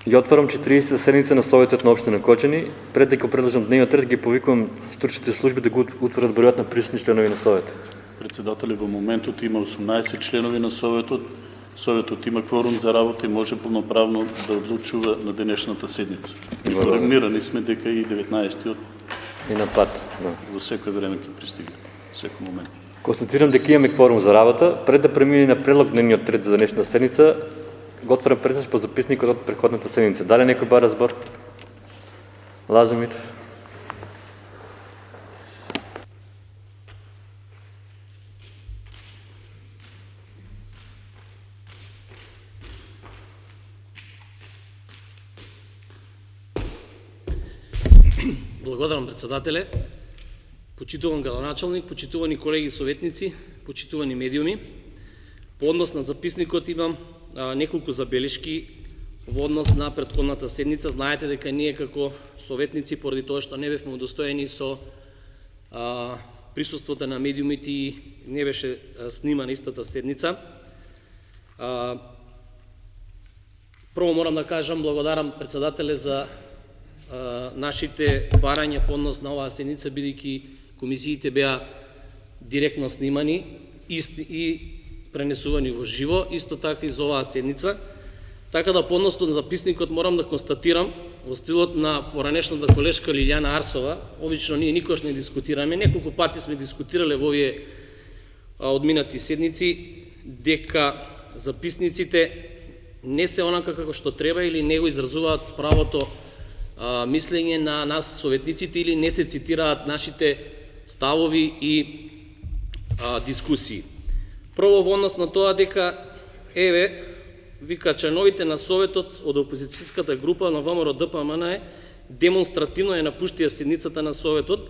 Ја отварам 40 седница на Советот на општина Кочани. Пред дека предложам дневниот ред, ги повикувам стручните служби да го утврдат бројот на присутни членови на Совет. Председателе, во моментот има 18 членови на Советот. Советот има кворум за работа и може полноправно да одлучува на денешната седница. Информирани сме дека и 19-тиот И на пат. во секој време ќе пристига, секој момент. Констатирам дека имаме кворум за работа. Пред да премине на предлог дневниот ред за денешната седница, го отварам пресеч по записникот од претходната седница. Дали некој бара збор? Лазимир. Благодарам, председателе. Почитуван градоначалник, почитувани колеги советници, почитувани медиуми. По однос на записникот имам неколку забелешки во однос на претходната седница. Знаете дека ние како советници, поради тоа што не бевме удостоени со присуството на медиумите и не беше снимана истата седница. Прво морам да кажам, благодарам председателе за нашите барања по однос на оваа седница, бидејќи комисиите беа директно снимани и пренесувани во живо, исто така и за оваа седница. Така да по однос на записникот морам да констатирам во стилот на поранешната колешка Лилјана Арсова, обично ние никош не дискутираме, неколку пати сме дискутирале во овие одминати седници, дека записниците не се онака како што треба или не го изразуваат правото мислење на нас советниците или не се цитираат нашите ставови и дискусии. Прво во однос на тоа дека вика членовите на Советот од опозицијската група на ВМРО ДПМН демонстративно ја напуштија седницата на Советот.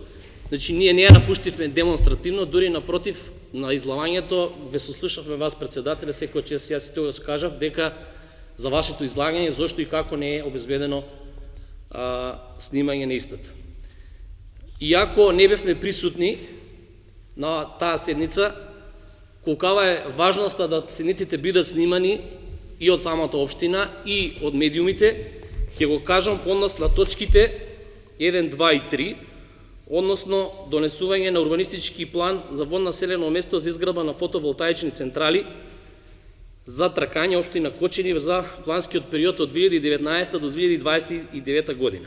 Значи ние не ја напуштивме демонстративно, дури напротив на излагањето ве сослушавме вас председателе, секој час јас тоа скажав дека за вашето излагање зошто и како не е обезбедено снимање на истата. Иако не бевме присутни на таа седница, колкава е важноста да седниците бидат снимани и од самата општина и од медиумите, ќе го кажам по однос на точките 1, 2 и 3, односно донесување на урбанистички план за во населено место за изградба на фотоволтаични централи за тракање општина Кочани за планскиот период од 2019 до 2029 година.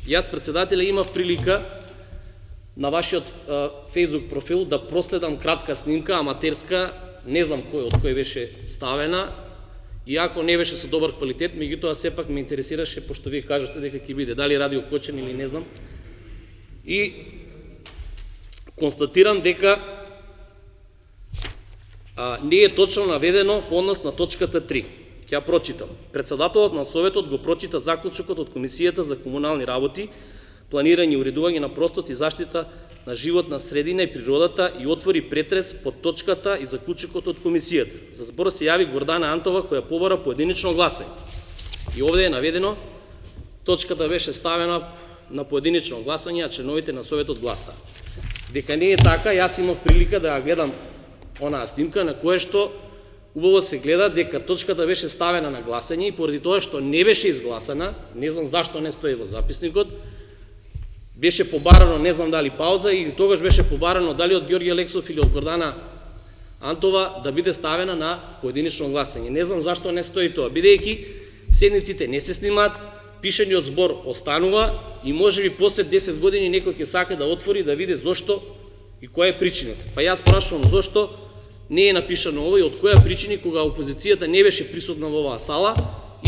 Јас, председателе, имав прилика на вашиот Facebook профил да проследам кратка снимка, аматерска, не знам од кој беше ставена, иако не беше со добар квалитет, меѓутоа сепак ме интересираше, пошто вие кажете дека ќе биде дали радио Кочани или не знам. И констатирам дека не е точно наведено по однос на точката 3. Ќе прочитам. Председателот на Советот го прочита заклучокот од Комисијата за комунални работи, планирање и уредување на простор и заштита на животна средина и природата и отвори претрес под точката и заклучокот од Комисијата. За збор се јави Гордана Антова, која побара поединично гласање. И овде е наведено, точката беше ставена на поединично гласање, а членовите на Советот гласаа. Дека не е така, јас имав прилика да ја гледам онаа снимка на кое што убаво се гледа дека точката беше ставена на гласање и поради тоа што не беше изгласана, не знам зашто не стои во записникот, беше побарано, не знам дали пауза или тогаш беше побарано дали од Ѓорѓе Алексов или од Гордана Антова да биде ставена на поединично гласање. Не знам зашто не стои тоа, бидејќи седниците не се снимаат, пишаниот збор останува и можеби после 10 години некој ќе сака да отвори да види зошто и која е причината. Па јас прашувам зошто не е напишано ово и од која причини кога опозицијата не беше присутна во оваа сала,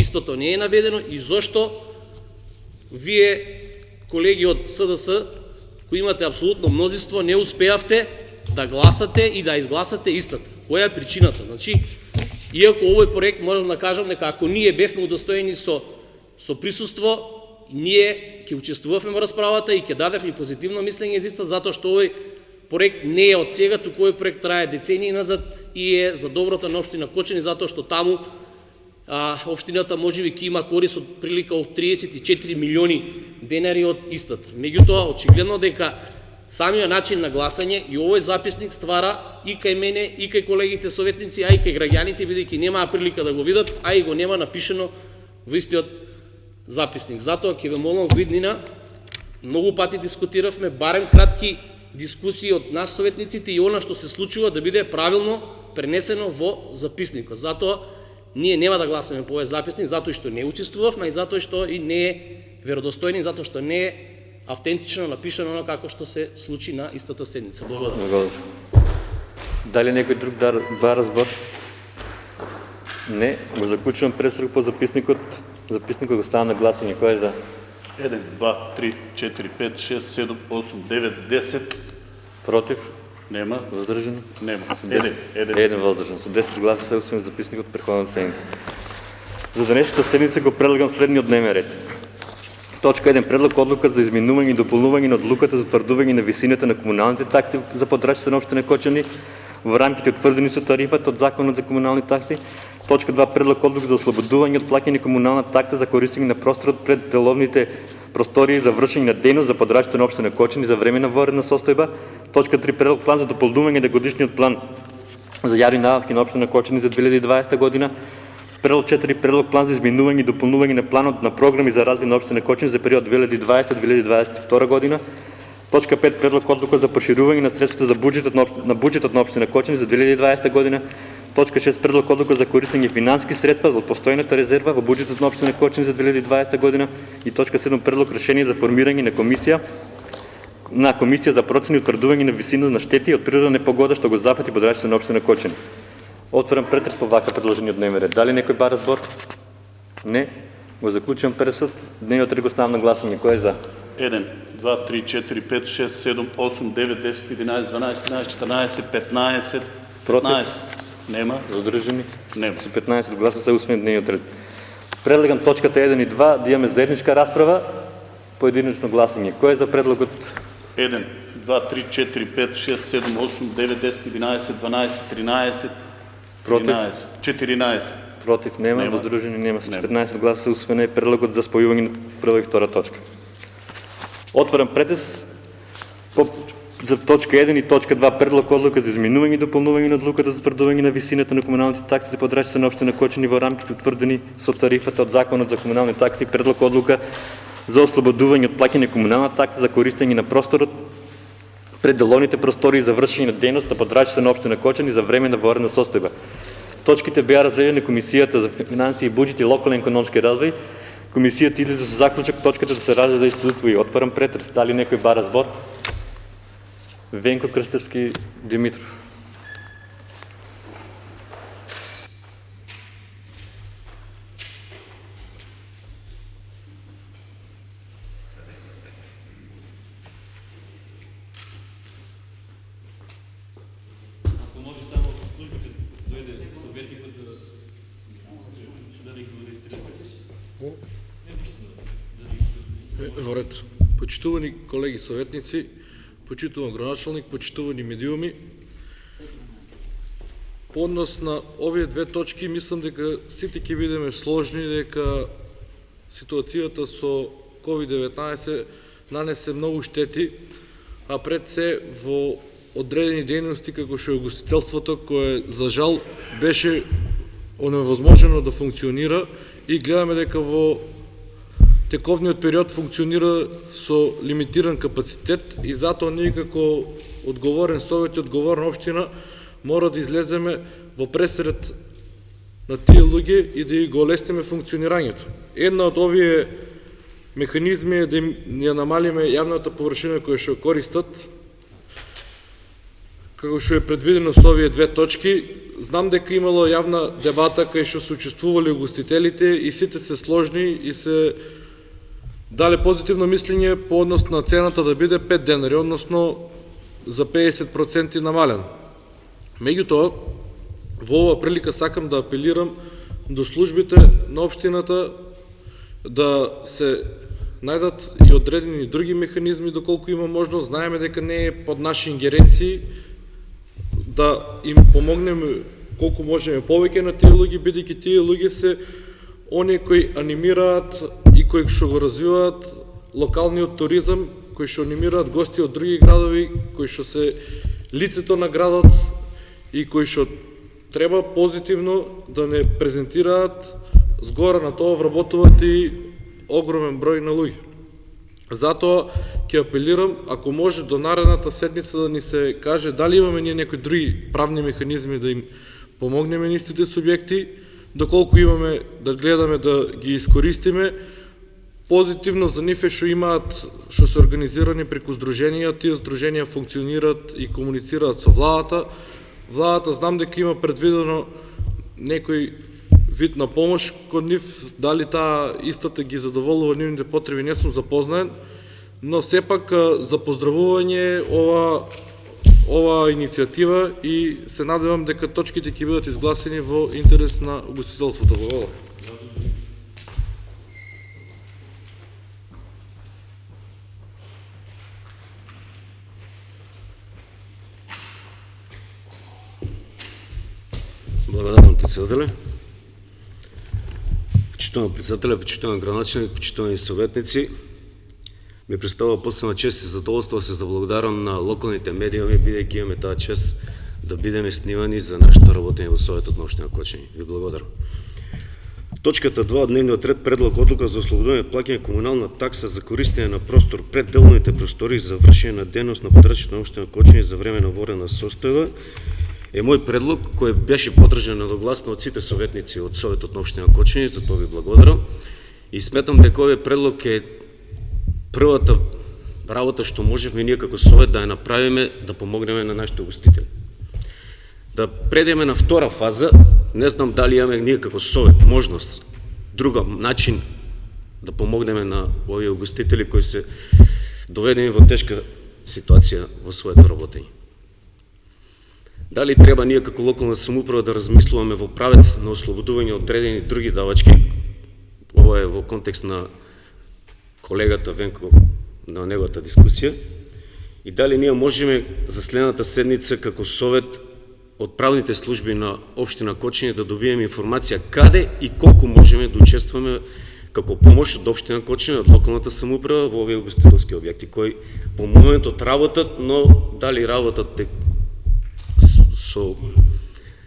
истото не е наведено и зошто вие, колеги од СДС, кои имате апсолутно мнозинство, не успеавте да гласате и да изгласате истата. Која е причината? Значи, иако овој проект, можам да кажам дека ако ние бевме удостоени со присуство, ние ќе учествувавме во расправата и ќе дадевме позитивно мислење за истата, затоа што овој проект не е од сега, туку овој проект трае децении назад и е за доброто на општина Кочани, затоа што таму општината можеби ќе има корис од прилика од 34 милиони денари од истата. Меѓутоа, очигледно дека самиот начин на гласање и овој записник ствара и кај мене, и кај колегите советници, а и кај граѓаните, бидејќи немаа прилика да го видат, а и го нема напишено во истиот записник. Затоа ќе ве молам во иднина, многу пати дискутиравме, барем кратки дискусии од нас советниците и она што се случува да биде правилно пренесено во записникот. Затоа ние нема да гласаме по овој записник, затоа што не учествувавме и затоа што и не е веродостоен, затоа што не е автентично напишано како што се случи на истата седница. Благодарам. Благодарам. Дали некој друг ба разбор? Не. Го заклучувам пресрок по записникот. Записникот го ставам на гласање. Кој е за? 1, 2, 3, 4, 5, 6, 7, 8, 9, 10. Против? Нема. Воздржани? Нема. Еден воздржан. Со 10 гласа се усвоен записникот од претходната седница. За денешната седница го предлагам следниот дневен ред. Точка 1. Предлог одлука за изменување и дополнување на одлуката за утврдување на висината на комуналните такси за подрачите на општина Кочани во рамките утврдени со тарифата од Законот за комунални такси. Точка 2. Предлог одлука за ослободување од плаќање комунална такса за користење на просторот пред деловните простории за вршење на дејност за подрачите на општина Кочани за време на воредна состојба. Точка 3. Предлог план за дополнување на годишниот план за јавни набавки на општина Кочани за 2020 година. Предлог 4. Предлог план за изменување и дополнување на планот на програми за развој на општина Кочани за период 2020-2022 година. Точка 5. Предлог одлука за проширување на средствата за буџетот на општина Кочани за 2020 година. Точка 6. Предлог одлука за користење финансиски средства од постојната резерва во буџетот на општина Кочани за 2020 година. И точка 7. Предлог решение за формирање на комисија за процени и утврдување на висина на штети од природна непогода што го зафати подрачите на општина Кочани. Отварам претрес по вака предложениот дневен ред. Дали некој ба разбор? Не. Го заклучувам пресот. Дневниот ред го ставам на гласање. Кој е за? 1, 2, 3, 4, 5, 6, 7, 8, 9, 10, 11, 12, 13, 14, 15, 15. Нема. Задржани? Нема. Со 15 гласа се усвоен дневниот ред. Предлагам точката 1 и 2 да имаме заедничка расправа по единично гласање. Кој е за предлогот? 1, 2, 3, 4, 5, 6, 7, 8, 9, 10, 11, 12, 13, Против? 14. Против нема, Нема. воздружени нема. Со 14 гласа се усвоен е предлогот за спојување на прва и втора точка. Отварам претрес за точка 1 и точка 2 предлог одлука за изменување и дополнување на одлуката за утврдување на висината на комуналните такси за подрачите на општина Кочани во рамките утврдени со тарифата од Законот за комунални такси, предлог одлука за ослободување од плаќање комунална такса за користење на просторот пред деловните простории за вршење на дејност на подрачите на општина Кочани за време на воредна состојба. Точките беа разгледани на Комисијата за финансии и буџет и локален економски развој. Комисијата излезе со заклучок точката да се разгледа и се усвои. Отварам претрес. Дали некој ба разбор? Венко Крстевски Димитров. Во ред. Почитувани колеги советници, почитуван градоначалник, почитувани медиуми, по однос на овие две точки, мислам дека сите ќе бидеме сложни, дека ситуацијата со COVID-19 нанесе многу штети, а пред се во одредени дејности како што е угостителството, кое за жал беше оневозможено да функционира и гледаме дека во тековниот период функционира со лимитиран капацитет и затоа ние како одговорен совет и одговорна општина мора да излеземе во пресред на тие луѓе и да ги го олестиме функционирањето. Една од овие механизми е да им ја намалиме јавната површина која што користат, како што е предвидено со овие две точки. Знам дека имало јавна дебата кај што се учествували угостителите и сите се сложни и се дале позитивно мислење по однос на цената да биде 5 денари, односно за 50% намален. Меѓутоа, во оваа прилика сакам да апелирам до службите на општината да се најдат и одредени други механизми доколку има можност. Знаеме дека не е под наши ингеренции да им помогнеме колку можеме повеќе на тие луѓе, бидејќи тие луѓе се оние кои анимираат и кои што го развиваат локалниот туризам, кои што анимираат гости од други градови, кои што се лицето на градот и кои што треба позитивно да не презентираат, згора на тоа вработуваат и огромен број на луѓе. Затоа ќе апелирам, ако може до наредната седница да ни се каже дали имаме ние некои други правни механизми да им помогнеме на истите субјекти, доколку имаме да гледаме да ги искористиме. Позитивно за нив е што имаат, што се организирани преку здруженија, тие здруженија функционираат и комуницираат со владата. Владата знам дека има предвидено некој вид на помош код нив, дали таа истата ги задоволува нивните потреби, не сум запознаен, но сепак за поздравување ова иницијатива и се надевам дека точките ќе бидат изгласени во интерес на угостителството. Благодарам. Благодарам, председателе. Почитувам председателя, почитувам градоначалник, почитувани советници. Ми представува посебна чест и задоволство да се заблагодарам на локалните медиуми, бидејќи имаме таа чест да бидеме снимани за нашето работење во Советот на општина Кочани. Ви благодарам. Точката 2 од дневниот ред, предлог одлука за ослободување плаќање комунална такса за користење на простор пред деловните простори за вршење на дејност на подрачјето на општина Кочани за време на ворена состојба, е мој предлог кој беше поддржан едногласно од сите советници од Советот на општина Кочани, за тоа ви благодарам. И сметам дека овој предлог е првата работа што можевме ние како Совет да ја направиме, да помогнеме на нашите угостители. Да предеме на втора фаза, не знам дали имаме ние како Совет можност, друга начин да помогнеме на овие угостители кои се доведени во тешка ситуација во своето работење. Дали треба ние како локална самоуправа да размислуваме во правец на ослободување од одредени други давачки, ова е во контекст на колегата Венко, на неговата дискусија, и дали ние можеме за следната седница како Совет од правните служби на општина Кочани да добиеме информација каде и колку можеме да учествуваме како помош од општина Кочани, од локалната самоуправа во овие угостителски објекти кои во моментот работат, но дали работат со,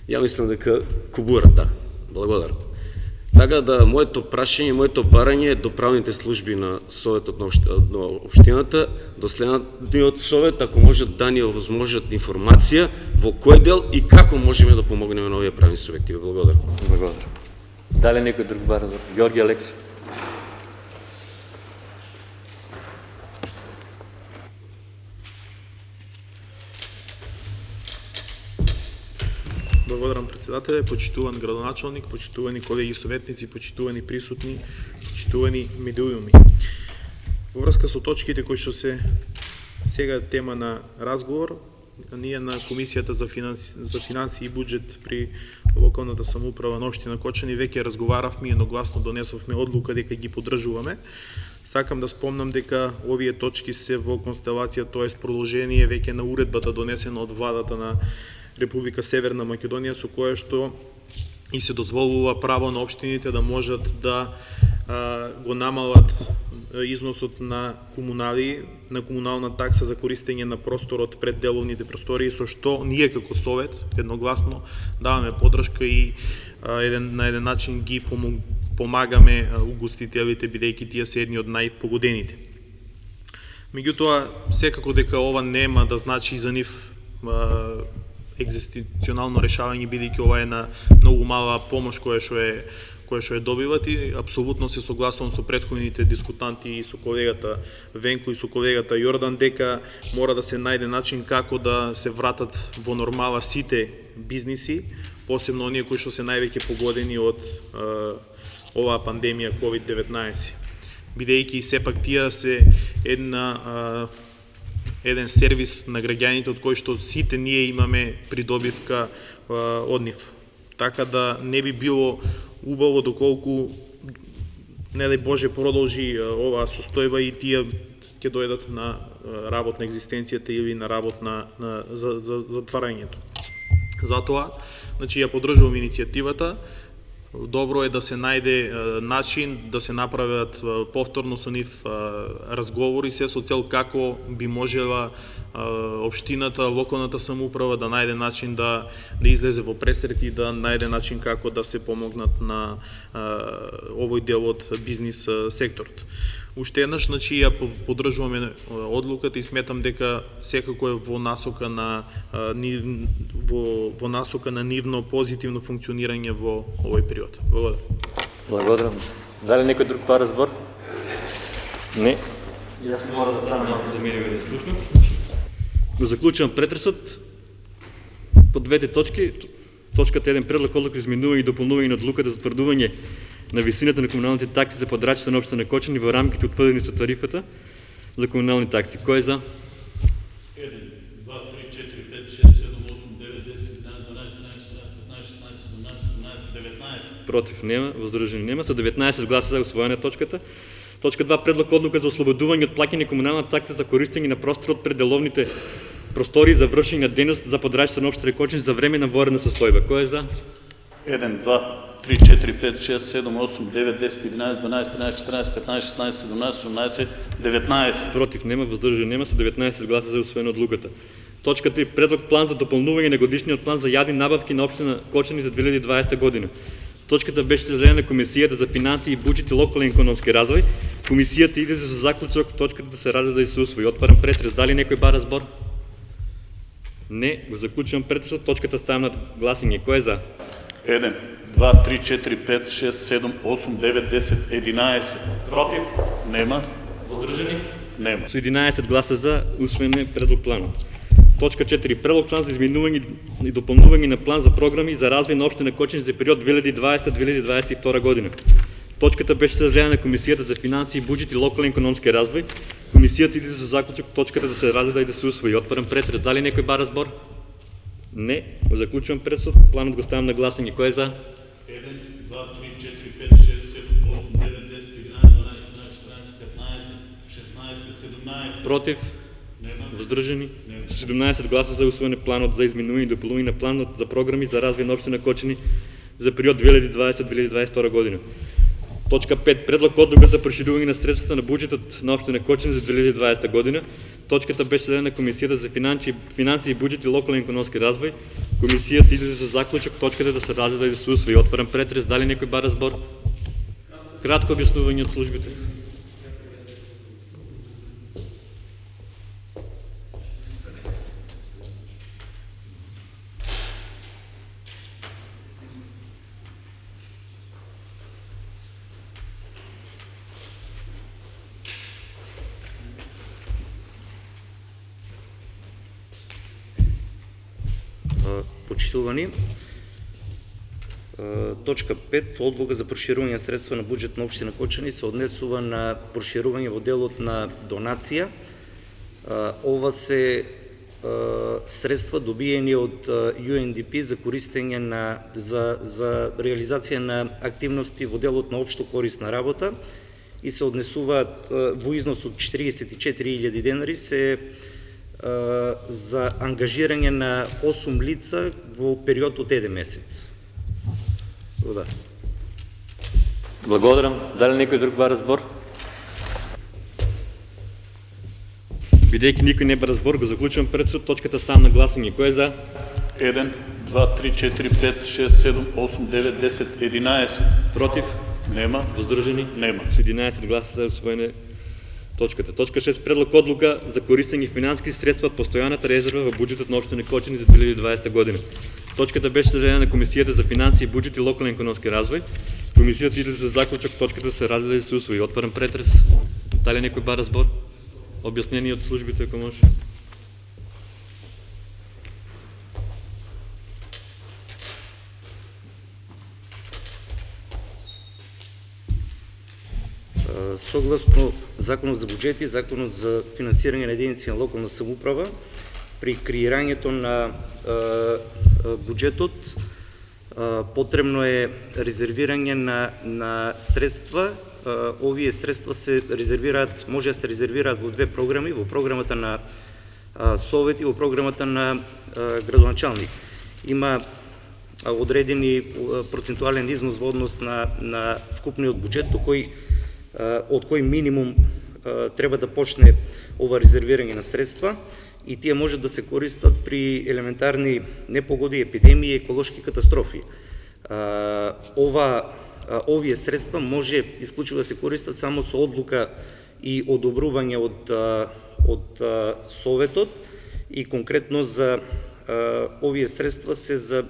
ја мислам дека кубурат, да. Благодарам. Така да, моето прашање, моето барање е до правните служби на Советот на општината, до следниот Совет, ако можат да ни овозможат информација во кој дел и како можеме да помогнеме на овие правни субјекти. Благодарам. Благодарам. Дали некој друг баратор? Георги Алекси. Благодарам, председателе, почитуван градоначалник, почитувани колеги советници, почитувани присутни, почитувани медиуми. Во врска со точките кои што се сега тема на разговор, ние на Комисијата за финансии и буџет при локалната самоуправа на општина Кочани веќе разговаравме и едногласно донесовме одлука дека ги поддржуваме. Сакам да спомнам дека овие точки се во констелација, тоест продолжение веќе на уредбата донесена од владата на Република Северна Македонија, со кое што и се дозволува право на општините да можат да го намалат износот на комунални, на комунална такса за користење на просторот пред деловните простории, со што ние како Совет едногласно даваме поддршка и на еден начин ги помагаме угостителите, бидејќи тие се едни од најпогодените. Меѓутоа, секако дека ова нема да значи за нив екзистенционално решавање, бидејќи ова е на многу мала помош која што е добиват, и апсолутно се согласувам со претходните дискутанти и со колегата Венко и со колегата Јордан дека мора да се најде начин како да се вратат во нормала сите бизниси, посебно оние кои што се највеќе погодени од оваа пандемија COVID-19. Бидејќи сепак тие се еден сервис на граѓаните од кој што сите ние имаме придобивка од нив. Така да не би било убаво доколку, не дај Боже, продолжи оваа состојба и тие ќе дојдат на работ на екзистенцијата или на работ за затварањето. Затоа, значи, ја поддржувам иницијативата, Добро е да се најде начин да се направят повторно со нив разговори се со цел како би можела општината, локалната самоуправа да најде начин да излезе во пресрет и да најде начин како да се помогнат на овој дел од бизнис секторот. Уште еднаш, значи, ја поддржуваме одлуката и сметам дека секако е во насока на нивно позитивно функционирање во овој период. Благодарам. Благодарам. Дали некој друг пара збор? Не. Јас мора да станам малку за медиуми да слушнат. Го заклучувам претресот по двете точки. Точката 1 предлог одлука за изменување и дополнување на одлуката за утврдување на висината на комуналните такси за подрачите на општина Кочани во рамките утврдени со тарифата за комунални такси. Кој е за? 1, 2, 3, 4, 5, 6, 7, 8, 9, 10, 11, 12, 13, 14, 15, 16, 17, 18, 19. Против нема, воздржани нема. Со 19 гласа за усвоена точката. Точка 2 предлог одлука за ослободување од плаќање комунална такса за користење на просторот пред деловните простори за вршење на дейност за подрачите на општина Кочани за време на воредна состојба. Кој е за? 1, 2, 3, 4, 5, 6, 7, 8, 9, 10, 11, 12, 13, 14, 15, 16, 17, 18, 19. Против нема, воздржани нема, со 19 гласа за усвоена одлуката. Точка 3 предлог план за дополнување на годишниот план за јавни набавки на општина Кочани за 2020 година. Точката беше разделена на Комисијата за финансии, буџет и локален економски развој. Комисијата излезе со заклучок точката да се разгледа и се усвои. Отварам претрес. Дали некој бара збор? Не, го заклучувам претресот. Точката ставам на гласање. Кој е за? 1, 2, 3, 4, 5, 6, 7, 8, 9, 10, 11. Против? Нема. Воздржани? Нема. Со 11 гласа за усвоен е предлог планот. Точка 4. Предлог план за изменување и дополнување на план за програми за развој на општина Кочани за период 2020-2022 година. Точката беше разгледана на Комисијата за финансии, буџет и локален економски развој. Комисијата излезе со заклучок точката да се разгледа и да се усвои. Отварам претрес. Дали некој бара збор? Не. Го заклучувам претресот. Планот го ставам на гласање. Кој е за? 1, 2, 3, 4, 5, 6, 7, 8, 9, 10, 11, 12, 13, 14, 15, 16, 17. Против? Нема. Воздржани? 17 гласа за усвоен планот за изменување и дополнување на планот за програми за развој на општина Кочани за период 2020-2022 година. Точка 5. Предлог одлука за проширување на средствата на буџетот на општина Кочани за 2020 година. Точката беше следена на Комисијата за финансии, буџет и локален економски развој. Комисијата излезе со заклучок точката да се разгледа и да се усвои. Отварам претрес. Дали некој бара збор? Кратко објаснување од службите. Почитувани, точка 5, одлука за проширување на средства на буџет на општина Кочани се однесува на проширување во делот на донација. Ова се средства добиени од UNDP за користење за реализација на активности во делот на општо корисна работа и се однесуваат во износ од 44.000 денари се за ангажирање на 8 лица во период од 1 месец. Благодарам. Благодарам. Дали некој друг бара збор? Бидејќи никој не бара збор, го заклучувам претресот. Точката стана на гласање. Кој е за? 1, 2, 3, 4, 5, 6, 7, 8, 9, 10, 11. Против? Нема. Воздржани? Нема. Со 11 гласа за усвоене точката. Точка 6. Предлог одлука за користење финансиски средства од постојаната резерва во буџетот на општина Кочани за 2020 година. Точката беше следена на Комисијата за финансии, буџет и локален економски развој. Комисијата излезе за заклучок точката да се разгледа и се усвои. Отварам претрес. Дали некој бара збор? Објаснение од службите, ако може. Согласно Законот за буџет и Законот за финансирање на единици на локална самоуправа, при креирањето на буџетот потребно е резервирање на средства. Овие средства се резервираат, може да се резервираат во две програми, во програмата на Совет и во програмата на градоначалник. Има одредени процентуален износ во однос на вкупниот буџет од кој минимум треба да почне ова резервирање на средства и тие може да се користат при елементарни непогоди, епидемии, еколошки катастрофи. Овие средства може исклучиво да се користат само со одлука и одобрување од Советот и конкретно за овие средства се за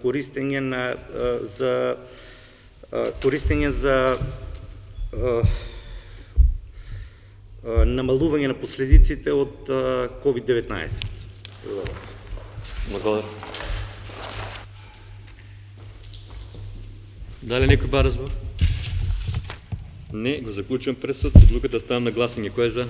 користење за намалување на последиците од COVID-19. Благодаря. Дали некој бара збор? Не, го заклучувам пресуд. Одлуката ставам на гласање. Кој е за?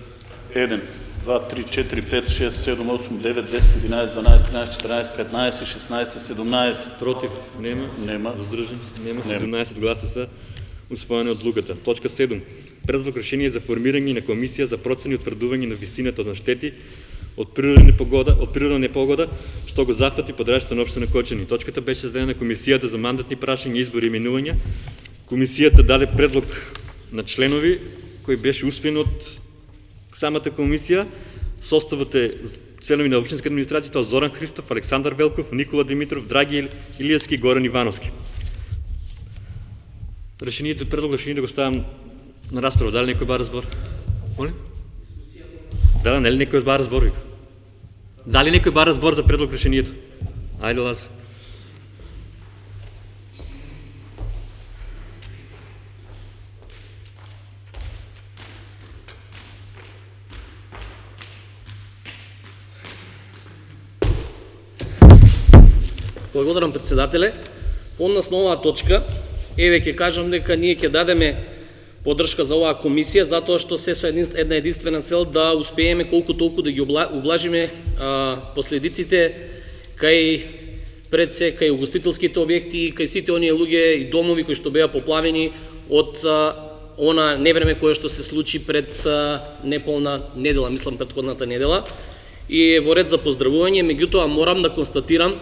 1, 2, 3, 4, 5, 6, 7, 8, 9, 10, 11, 12, 13, 14, 15, 16, 17. Против? Нема. Нема. Воздържан се? Нема. Нема. 17 гласа са усвоени одлуката. Точка 7. Предлог решение за формирање на комисија за процени и утврдување на висината на штети од природна непогода, што го зафати подрачата на општина Кочани. Точката беше зададена на комисијата за мандатни прашања, избори и именувања. Комисијата даде предлог на членови кој беше усвоен од самата комисија. Составот е членови на општинска администрација, тоа Зоран Христов, Александар Велков, Никола Димитров, Драги Илиевски и Горан Ивановски. Предлог решение да го ставам на расправа. Дали некој бара збор? Моли? Да, нели некој бара збор? Дали некој бара збор за предлог решението? Ајде, Лазо. Благодарам, председателе. Однос на оваа точка, еве ќе кажам дека ние ќе дадеме поддршка за оваа комисија, затоа што се со една единствена цел да успееме колку толку да ги ублажиме последиците кај угостителските објекти, кај сите оние луѓе и домови кои што беа поплавени од она невреме кое што се случи пред неполна недела, мислам претходната недела. И во ред за поздравување, меѓутоа морам да констатирам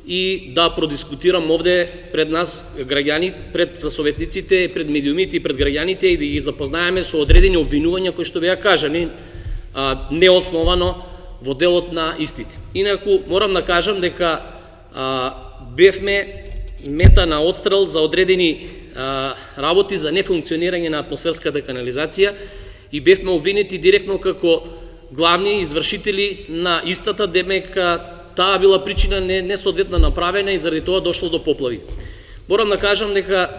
и да продискутирам овде пред нас граѓани, пред советниците, пред медиумите и пред граѓаните и да ги запознаеме со одредени обвинувања кои што беа кажани неосновано во делот на истите. Инаку морам да кажам дека бевме мета на отстрел за одредени работи за нефункционирање на атмосферската канализација и бевме обвинети директно како главни извршители на истата, демека таа била причина несоодветно направена и заради тоа дошло до поплави. Морам да кажам дека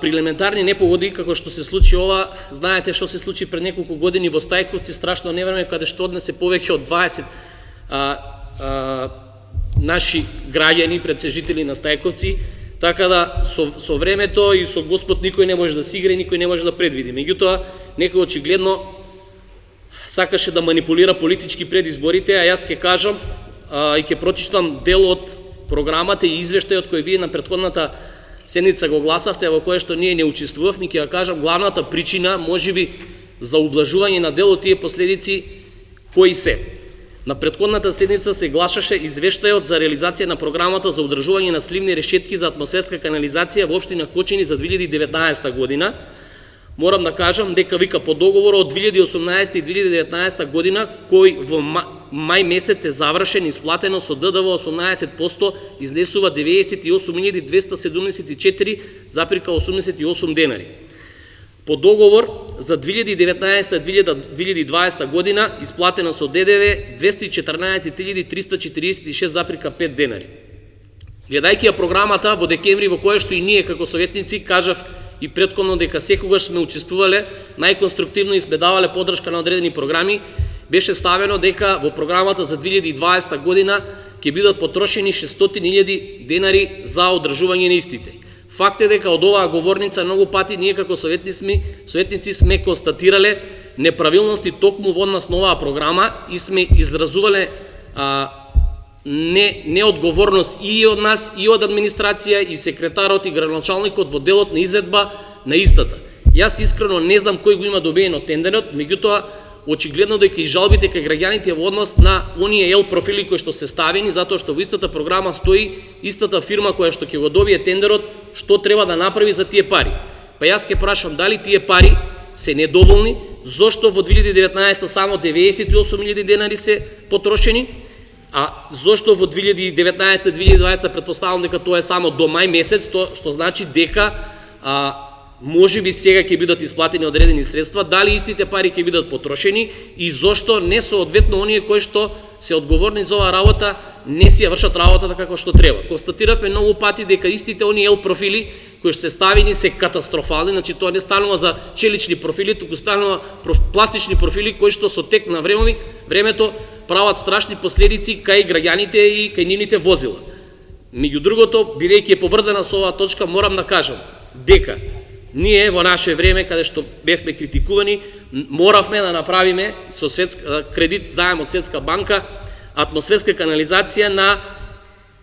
при елементарни непогоди, како што се случи ова, знаете што се случи пред неколку години во Стајковци, страшно невреме, каде што однесе повеќе од 20 наши граѓани, предсежители на Стајковци, така да со времето и со Господ никој не може да си игра и никој не може да предвиди. Меѓутоа, некој очигледно сакаше да манипулира политички пред изборите, а јас ќе кажам и ќе прочитам дел од програмата и извештајот кој вие на претходната седница го гласавте, во кое што ние не учествувавме, ќе ја кажам главната причина, можеби за ублажување на дел од тие последици кои се. На претходната седница се гласаше извештајот за реализација на програмата за одржување на сливни решетки за атмосферска канализација во општина Кочани за 2019 година. Морам да кажам дека вика по договор од 2018 и 2019 година, кој во мај месец е завршен и исплатено со ДДВ 18%, изнесува 98.274,88 денари. По договор за 2019-2020 година исплатено со ДДВ 214.346,5 денари. Гледајќи ја програмата во декември, во која што и ние како советници кажав и претходно дека секогаш сме учествувале најконструктивно и сме давале поддршка на одредени програми, беше ставено дека во програмата за 2020 година ќе бидат потрошени 600.000 денари за одржување на истите. Факт е дека од оваа говорница многу пати ние како советници сме констатирале неправилности токму во однос на оваа програма и сме изразувале неодговорност и од нас, и од администрација, и секретарот, и градоначалникот во делот на изедба на истата. Јас искрено не знам кој го има добиено тендерот, меѓутоа очигледно дека и жалбите кај граѓаните во однос на оние ел профили кои што се ставени, затоа што во истата програма стои истата фирма која што ќе го добие тендерот, што треба да направи за тие пари. Па јас ќе прашам дали тие пари се недоволни, зошто во 2019 само 98.000 денари се потрошени, а зошто во 2019-2020 предпоставам дека тоа е само до мај месец, што значи дека може би сега ќе бидат исплатени одредени средства, дали истите пари ќе бидат потрошени и зошто не соодветно оние кои што се одговорни за оваа работа не си ја вршат работата како што треба. Констатиравме многу пати дека истите оние ел профили кои се ставени се катастрофални, значи тоа не станува за челични профили, туку станува пластични профили кои што со тек на времето прават страшни последици кај граѓаните и кај нивните возила. Меѓу другото, бидејќи е поврзана со оваа точка, морам да кажам дека ние во наше време, каде што бевме критикувани, моравме да направиме со кредит заем од Светска банка атмосферска канализација на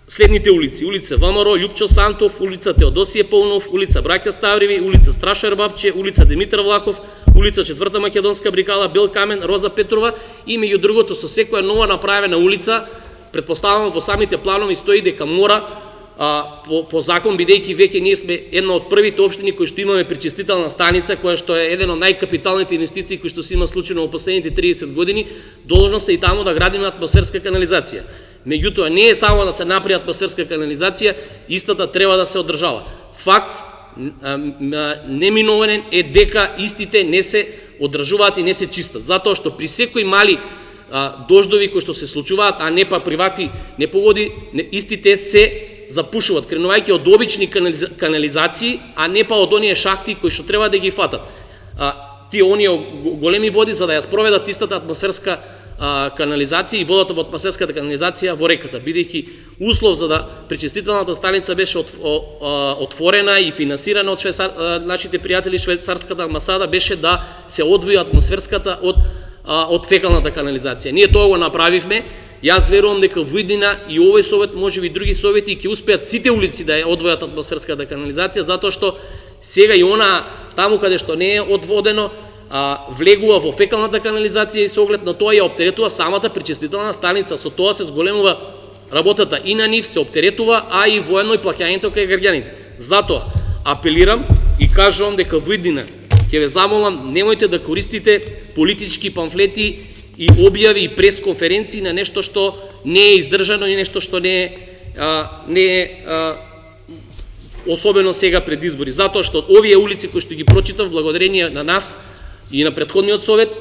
следните улици: улица ВМРО, Љупчо Сантов, улица Теодосије Паунов, улица Браќа Ставриви, улица Страшар Бабче, улица Димитар Влахов, улица 4 Македонска бригада, Бел Камен, Роза Петрова и меѓу другото со секоја нова направена улица, претпоставувам во самите планови стои дека мора по закон, бидејќи веќе ние сме една од првите општини кои што имаме пречистителна станица, која што е еден од најкапиталните инвестиции кои што се има случено во последните 30 години, должно се и таму да градиме атмосферска канализација. Меѓутоа, не е само да се направи атмосферска канализација, истата треба да се одржава. Факт неминовен е дека истите не се одржуваат и не се чистат, затоа што при секои мали дождови кои што се случуваат, а не па при вакви непогоди, истите се запушуваат, кренувајќи од обични канализации, а не па од оние шахти кои што треба да ги фатат. Оние големи води за да ја спроведат истата атмосферска канализација и водата во атмосферската канализација во реката, бидејќи услов за да пречистителната станица беше отворена и финансирана од нашите пријатели швајцарската амбасада беше да се одвои атмосферската од фекалната канализација. Ние тоа го направивме. Јас верувам дека во иднина и овој совет, можеби и други совети, ќе успеат сите улици да ја одвојат атмосферската канализација, затоа што сега и она таму каде што не е одводено влегува во фекалната канализација и со оглед на тоа ја оптеретува самата пречистителна станица. Со тоа се зголемува работата и на нив, се оптеретува, а и воедно и плаќањето кај граѓаните. Затоа апелирам и кажувам дека во иднина ќе ве замолам, немојте да користите политички памфлети и објави и пресконференции на нешто што не е издржано и нешто што не е особено сега пред избори, затоа што овие улици кои што ги прочитав благодарение на нас и на претходниот совет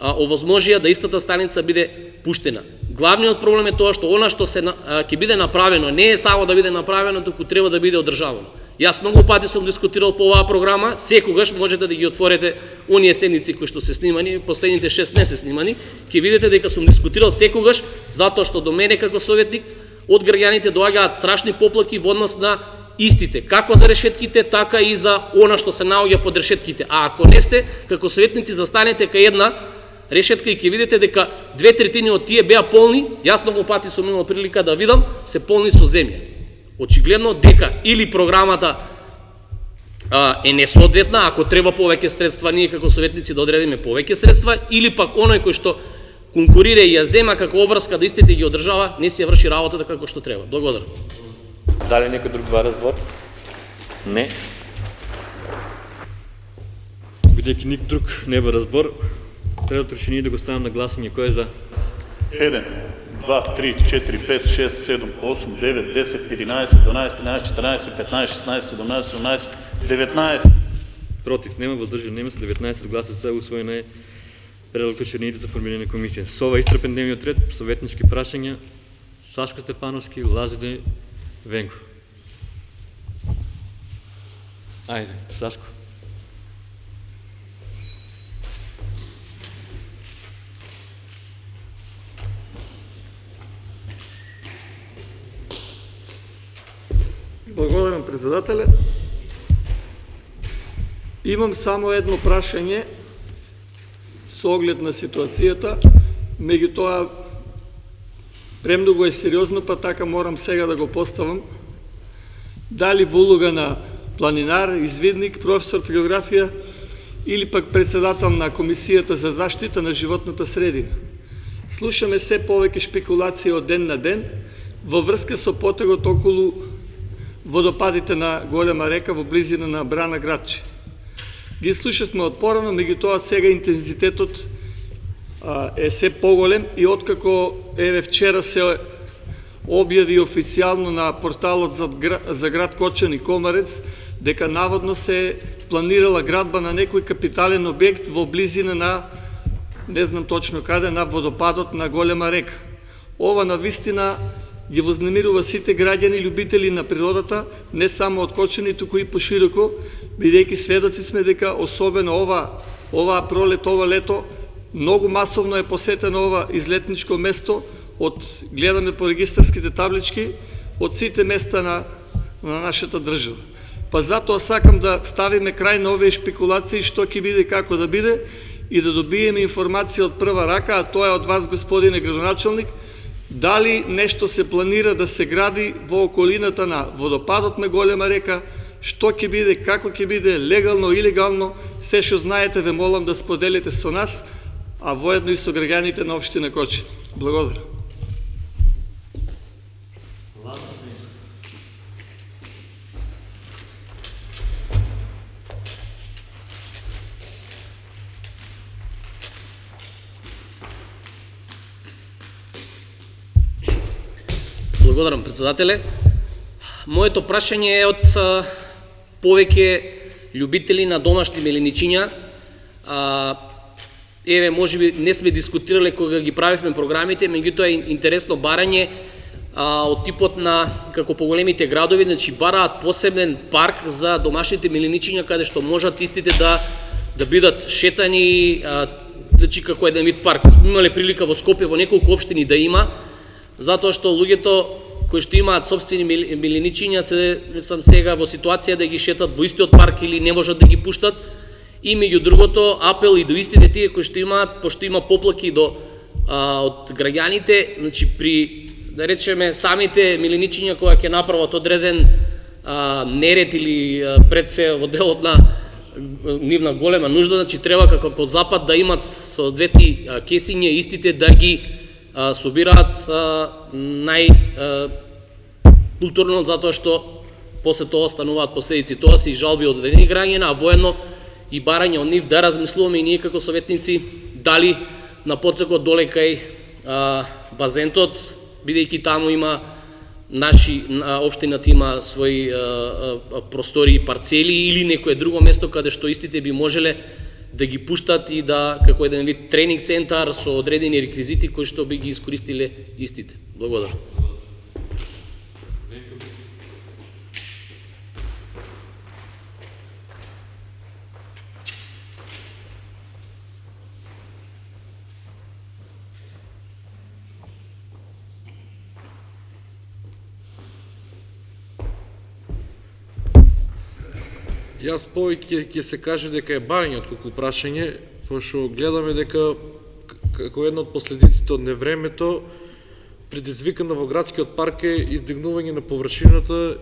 овозможија да истата станица биде пуштена. Главниот проблем е тоа што она што ќе биде направено не е само да биде направено, туку треба да биде одржавано. Јас многу пати сум дискутирал по оваа програма, секогаш можете да ги отворите оние седници кои што се снимани, последните 6 не се снимани, ќе видите дека сум дискутирал секогаш, затоа што до мене како советник од граѓаните доаѓаат страшни поплаки во однос на истите, како за решетките, така и за она што се наоѓа под решетките. А ако не сте, како советници застанете кај една решетка и ќе видите дека 2/3 од тие беа полни, јас многу пати сум имал прилика да видам, се полни со земја. Очигледно дека или програмата е несоодветна, ако треба повеќе средства, ние како советници да одредиме повеќе средства, или пак оној кој што конкурира и ја зема како обврска да истите ги одржава, не си ја врши работата како што треба. Благодарам. Дали некој друг ба разбор? Не. Бидејќи ник друг не ба разбор, предот решение да го ставам на гласање. Кој е за? 1, 2, 3, 4, 5, 6, 7, 8, 9, 10, 11, 12, 13, 14, 15, 16, 17, 18, 19. Против нема, воздржан нема, се 19 гласа за, усвоена е предлог решението за формирање на комисија. Со ова истрпен дневниот ред, советнички прашања, Сашко Стефановски, Лазиде Венко. Ајде, Сашко. Благодарам, председателе. Имам само едно прашање со оглед на ситуацијата, меѓутоа премногу е сериозно, па така морам сега да го поставам. Дали во улога на планинар, извидник, професор по географија или пък председател на Комисията за защита на животната средина. Слушаме все повеќе шпекулации од ден на ден во врска со потегот околу водопадите на голема река во близина на Брана Градче. Ги слушавме од порано, меѓутоа сега интензитетот е се поголем и откако вчера се објави официјално на порталот за град Кочан и Комарец дека наводно се планирала градба на некој капитален објект во близина на, не знам точно каде, на водопадот на голема река. Ова навистина ги вознемирува сите граѓани љубители на природата, не само од Кочани, туку и пошироко, бидејќи сведоци сме дека особено ова пролет, ова лето, многу масовно е посетено ова излетничко место, гледаме по регистарските таблички, од сите места на нашата држава. Па затоа сакам да ставиме крај на овие шпекулации, што ќе биде, како да биде, и да добиеме информација од прва рака, а тоа е од вас, господине градоначалник, дали нешто се планира да се гради во околината на водопадот на голема река, што ќе биде, како ќе биде, легално, илегално, се што знаете ве молам да споделите со нас, а воедно и со граѓаните на општина Кочани. Благодарам. Благодарам, председателе. Моето прашање е од повеќе љубители на домашни меленичиња. Можеби не сме дискутирале кога ги правивме програмите, меѓутоа е интересно барање од типот на како поголемите градови, значи бараат посебен парк за домашните меленичиња каде што можат истите да бидат шетани, значи како еден вид парк. Имале прилика во Скопје во неколку општини да има, затоа што луѓето кои што имаат собствени меленичиња сам сега во ситуација да ги шетат во истиот парк или не можат да ги пуштат. И меѓу другото апел и до истите тие кои што имаат, пошто има поплаки од граѓаните, значи при да речеме самите меленичиња кои ќе направат одреден неред или пред се во делот на нивна голема нужда, значи треба како под запад да имат соодветни кесиња, истите да ги собираат најкултурно, затоа што после тоа стануваат последици. Тоа се и жалби од одредени граѓани, а воедно и барање од нив да размислуваме и ние како советници дали на потекот доле кај базентот, бидејќи таму има општината има своји простори и парцели или некое друго место каде што истите би можеле да ги пуштат и да како еден вид тренинг центар со одредени реквизити кои што би ги искористиле истите. Благодарам. Јас повеќе ќе се каже дека е барање отколку прашање, пошто гледаме дека како една од последиците од невремето предизвикано во градскиот парк е издигнување на површината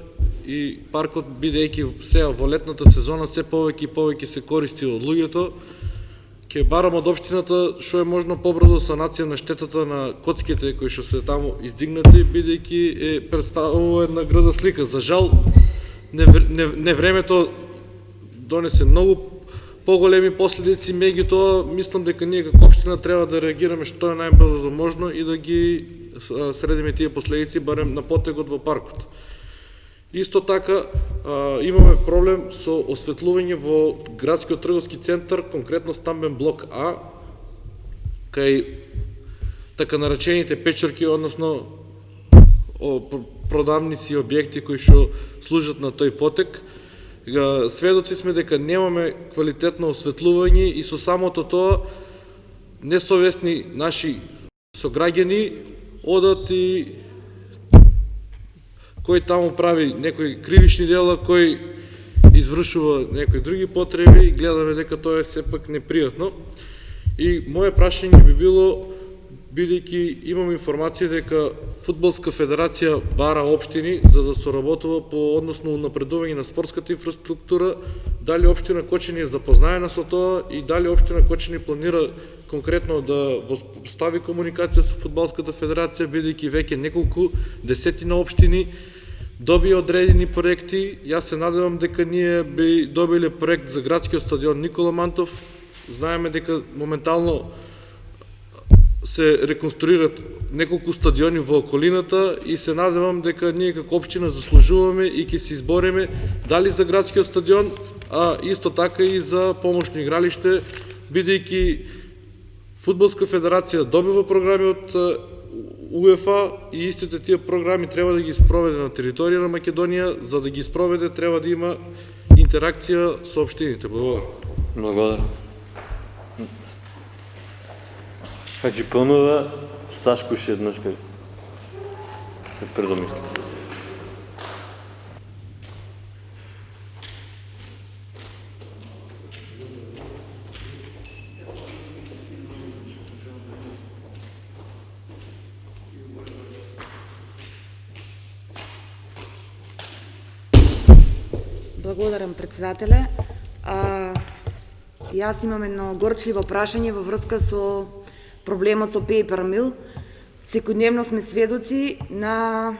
и паркот, бидејќи сега во летната сезона се повеќе и повеќе се користи од луѓето. Ќе барам од општината што е можно побрзо санација на штетата на коцките кои што се таму издигнати, бидејќи е представува една града слика. За жал, невремето донесе многу поголеми последици, меѓутоа мислам дека ние како општина треба да реагираме што е најбрзо можно и да ги средиме тие последици барем на потегот во паркот. Исто така имаме проблем со осветлување во градскиот трговски центар, конкретно стамбен блок А, кај така наречените печорки, односно продавници и објекти кои што служат на тој потек. Сведоци сме дека немаме квалитетно осветлување и со самото тоа несовесни наши сограѓани одат и кој таму прави некои кривични дела, кој извршува некои други потреби и гледаме дека тоа е сепак непријатно. И моје прашање би било, бидејќи имам информација дека Фудбалска федерација бара општини за да соработува по односно напредување на спортската инфраструктура, дали општина Кочани е запознаена со тоа и дали општина Кочани планира конкретно да постави комуникација со Фудбалската федерација, бидејќи веќе неколку десетина општини добија одредени проекти. Јас се надевам дека ние би добиле проект за градскиот стадион Никола Мантов. Знаеме дека моментално се реконструират неколку стадиони во околината и се надевам дека ние како општина заслужуваме и ќе се избориме дали за градскиот стадион, а исто така и за помошно игралиште, бидејќи Фудбалска федерација добива програми од УЕФА и истите тие програми треба да ги спроведе на територија на Македонија. За да ги спроведе треба да има интеракција со општините. Благодарам. Благодарам. Хаджипънова, Сашко ще еднъж се предомисли. Благодарам, председателе. Јас имам едно горчливо прашање во врска со проблемот со Paper Mill. Секојдневно сме сведоци на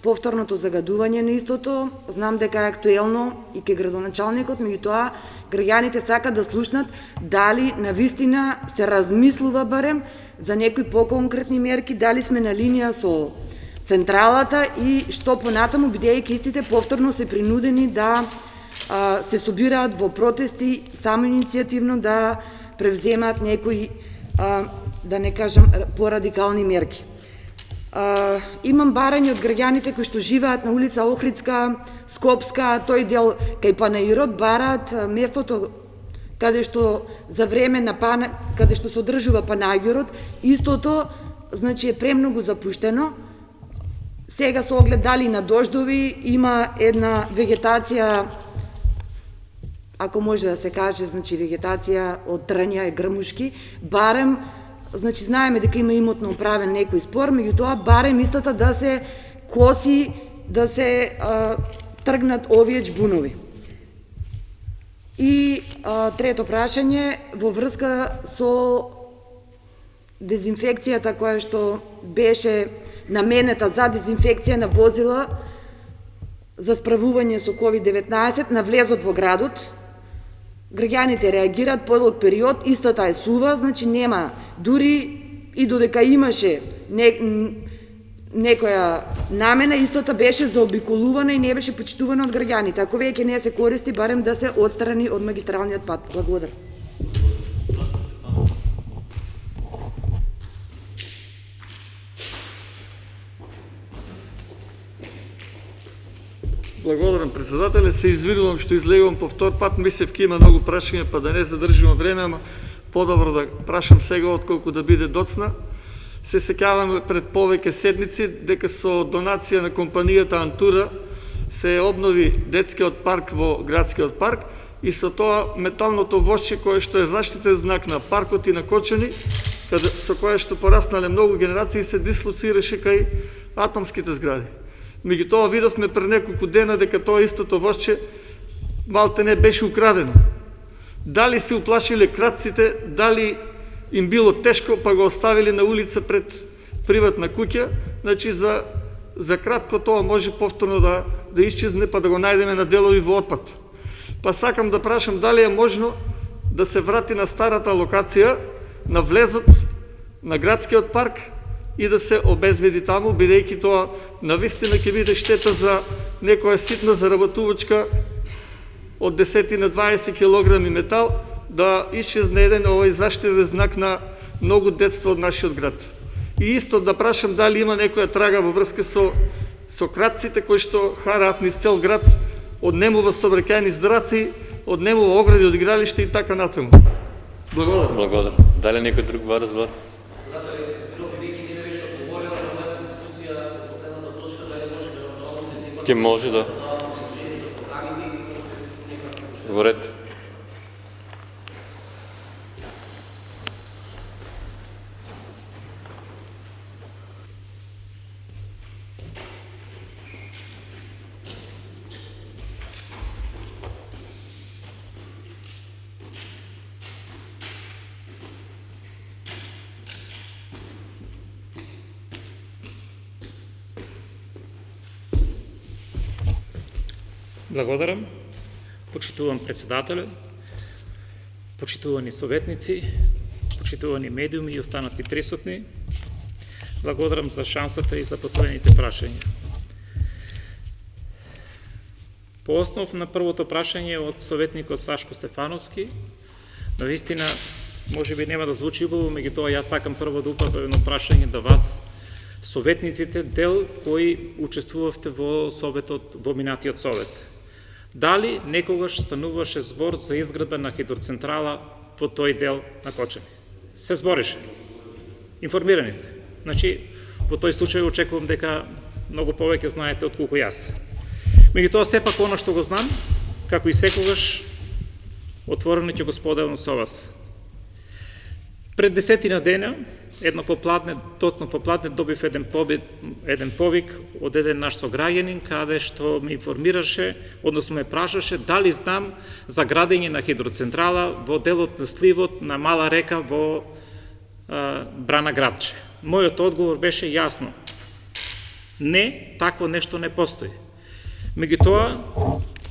повторното загадување на истото. Знам дека е актуелно и ке градоначалникот, меѓутоа граѓаните сакат да слушнат дали навистина се размислува барем за некои поконкретни мерки, дали сме на линија со централата и што понатаму, бидејќи истите повторно се принудени да се собираат во протести, самоиницијативно да превземаат некои, да не кажам, порадикални мерки. Имам барање од граѓаните кои што живеат на улица Охридска, Скопска, тој дел кај Панаирот, бараат местото каде што за време на каде што се одржува Панајгорот, истото значи е премногу запуштено. Сега со оглед дали на дождови има една вегетација, ако може да се каже, значи вегетација од трња и грмушки, барем, значи знаеме дека има имотно управен некој спор, меѓутоа барем истата да се коси, да се тргнат овие џбунови. И трето прашање во врска со дезинфекцијата која што беше наменета за дезинфекција на возила за справување со COVID-19 на влезот во градот. Граѓаните реагираат подолг период, истата е сува, значи нема, дури и додека имаше некоја намена, истата беше заобиколувана и не беше почитувана од граѓаните. Ако веќе не се користи, барем да се отстрани од магистралниот пат. Благодарам. Благодарам, председателе. Се извинувам што излегувам по втор пат. Мислев ке има многу прашања, па да не задржувам време, ама подобро да прашам сега отколку да биде доцна. Се сеќавам пред повеќе седмици дека со донација на компанијата Антура се обнови детскиот парк во градскиот парк и со тоа металното вошче кое што е заштитен знак на паркот и на Кочани, со кое што пораснале многу генерации, се дислоцираше кај атомските згради. Меѓутоа видовме пред неколку дена дека тоа истото вошче малте не беше украдено. Дали се уплашиле кратците, дали им било тешко, па го оставили на улица пред приватна куќа, значи за кратко тоа може повторно да исчезне, па да го најдеме на делови во отпад. Па сакам да прашам дали е можно да се врати на старата локација, на влезот на градскиот парк, и да се обезбеди таму, бидејќи тоа навистина ќе биде штета за некоја ситна заработувачка од 10 на 20 килограми метал, да исчезне еден овој заштитен знак на многу детство од нашиот град. И исто да прашам дали има некоја трага во врска со кратците кои што хараат низ цел град, однемува сообраќајни здраци, однемува огради од игралиште и така натаму. Благодарам. Благодарам. Дали некој друг ба разбор? Ке може да. Во ред. Благодарам. Почитувам председателя, почитувани советници, почитувани медиуми и останати присутни. Благодарам за шансата и за поставените прашања. По основ на првото прашање од советникот Сашко Стефановски, навистина, може би нема да звучи убаво, меѓутоа јас сакам прво да упатам едно прашање да вас, советниците, дел кои учествувавте во советот, во минатиот совет. Дали некогаш стануваше збор за изградба на хидроцентрала во тој дел на Кочани? Се зборише. Информирани сте. Значи, во тој случај очекувам дека многу повеќе знаете отколку јас. Меѓутоа, сепак оно што го знам, како и секогаш, отворено ќе го споделам со вас. Пред 10 дена, точно попладне, добив еден повик од еден наш сограѓанин, каде што ме информираше, односно ме прашаше дали знам за градење на хидроцентрала во делот на сливот на Мала река во Брана Градче. Мојот одговор беше јасно. Не, такво нешто не постои. Меѓутоа,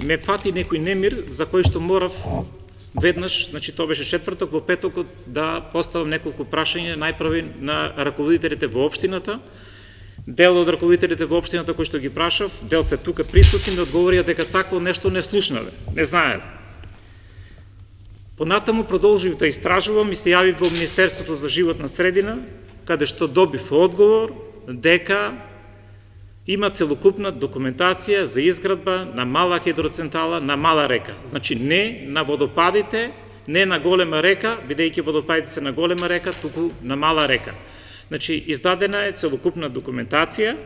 ме фати некој немир за кој што морав веднаш, значи тоа беше четврток, во петокот да поставам неколку прашања најпрви на раководителите во општината. Дел од раководителите во општината кои што ги прашав, дел се тука присутни, да одговорија дека такво нешто не слушнале, не знаеле. Понатаму продолжив да истражувам и се јавив во Министерството за животна средина, каде што добив одговор дека има целокупна документација за изградба на мала хидроцентрала на Мала река. Значи не на водопадите, не на голема река, бидејќи водопадите се на голема река, туку на Мала река. Значи издадена е целокупна документација,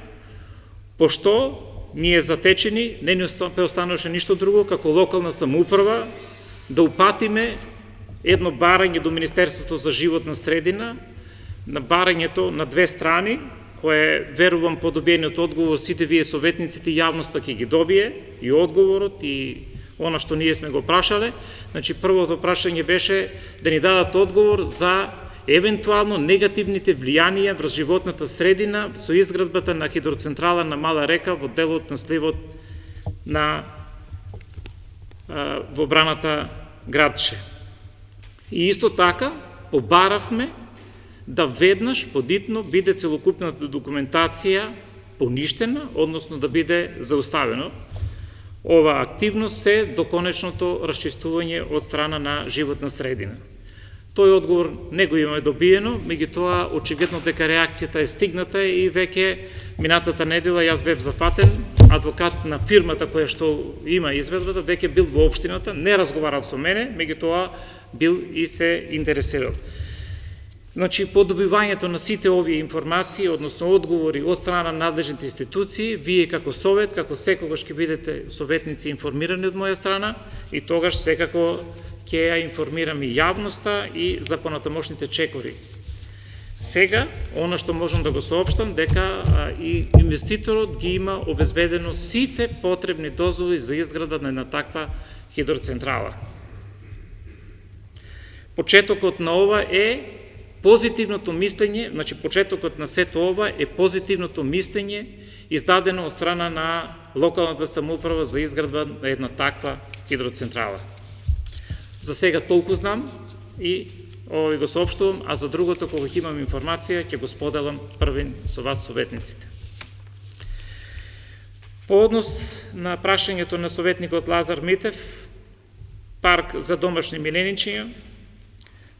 пошто ние затечени, не ни остануваше ништо друго како локална самоуправа да упатиме едно барање до Министерството за животна средина, на барањето на две страни, кое верувам по добиениот одговор сите вие советниците и јавноста ќе ги добие и одговорот и она што ние сме го прашале. Значи првото прашање беше да ни дадат одговор за евентуално негативните влијанија врз животната средина со изградбата на хидроцентрала на Мала река во делот на сливот на во Браната Градче. И исто така побаравме да веднаш подитно биде целокупната документација поништена, односно да биде зауставено. Ова активност се до конечното расчистување од страна на животна средина. Тој одговор не го имаме добиено, меѓутоа очигледно дека реакцијата е стигната и веќе минатата недела јас бев зафатен, адвокат на фирмата која што има изведбата, веќе бил во општината, не разговарал со мене, меѓутоа бил и се интересирал. Значи, по добивањето на сите овие информации, односно одговори од страна на надлежните институции, вие како совет, како секогаш ќе бидете советници информирани од моја страна и тогаш секако ќе ја информирам и јавноста и за понатамошните чекори. Сега, она што можам да го соопштам, дека и инвеститорот ги има обезбедено сите потребни дозволи за изградба на една таква хидроцентрала. Почетокот на ова е позитивното мислење, значи почетокот на сето ова е позитивното мислење издадено од страна на локалната самоуправа за изградба на една таква хидроцентрала. За сега толку знам и го соопштувам, а за другото, кога ќе имам информација, ќе го споделам први со вас советниците. По однос на прашањето на советникот Лазар Митев, парк за домашни миленичиња,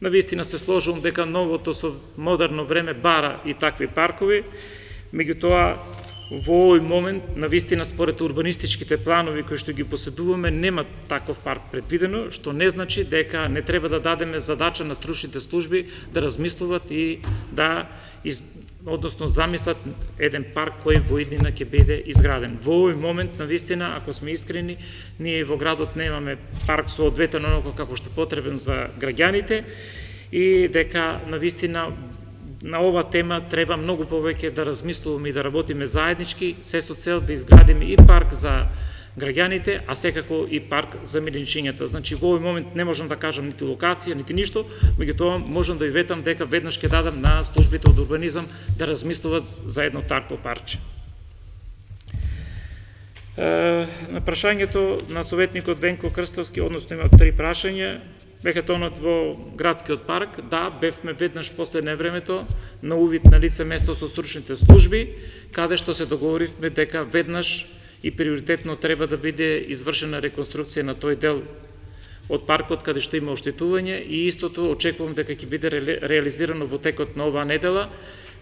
навистина се сложувам дека новото со модерно време бара и такви паркови, меѓутоа во овој момент, навистина според урбанистичките планови кои што ги поседуваме, нема таков парк предвидено, што не значи дека не треба да дадеме задача на стручните служби да размислуват и да односно замислат еден парк кој во иднина ќе биде изграден. Во овој момент, навистина, ако сме искрени, ние во градот немаме парк соодветен оноко како што потребен за граѓаните и дека навистина на ова тема треба многу повеќе да размислуваме и да работиме заеднички, се со цел да изградиме и парк за граѓаните, а секако и парк за миленичињата. Значи, во овој момент не можам да кажам нити локација, нити ништо, меѓутоа можам да ви ветам дека веднаш ќе дадам на службите од урбанизам да размислуват за едно такво парче. На прашањето на советникот Венко Крстовски, односно има 3 прашања, беха тонат во градскиот парк. Да, бевме веднаш последне времето на увид на лице место со стручните служби, каде што се договоривме дека веднаш и приоритетно треба да биде извршена реконструкција на тој дел од паркот каде што има оштетување и истото очекувам дека ќе биде реализирано во текот на оваа недела,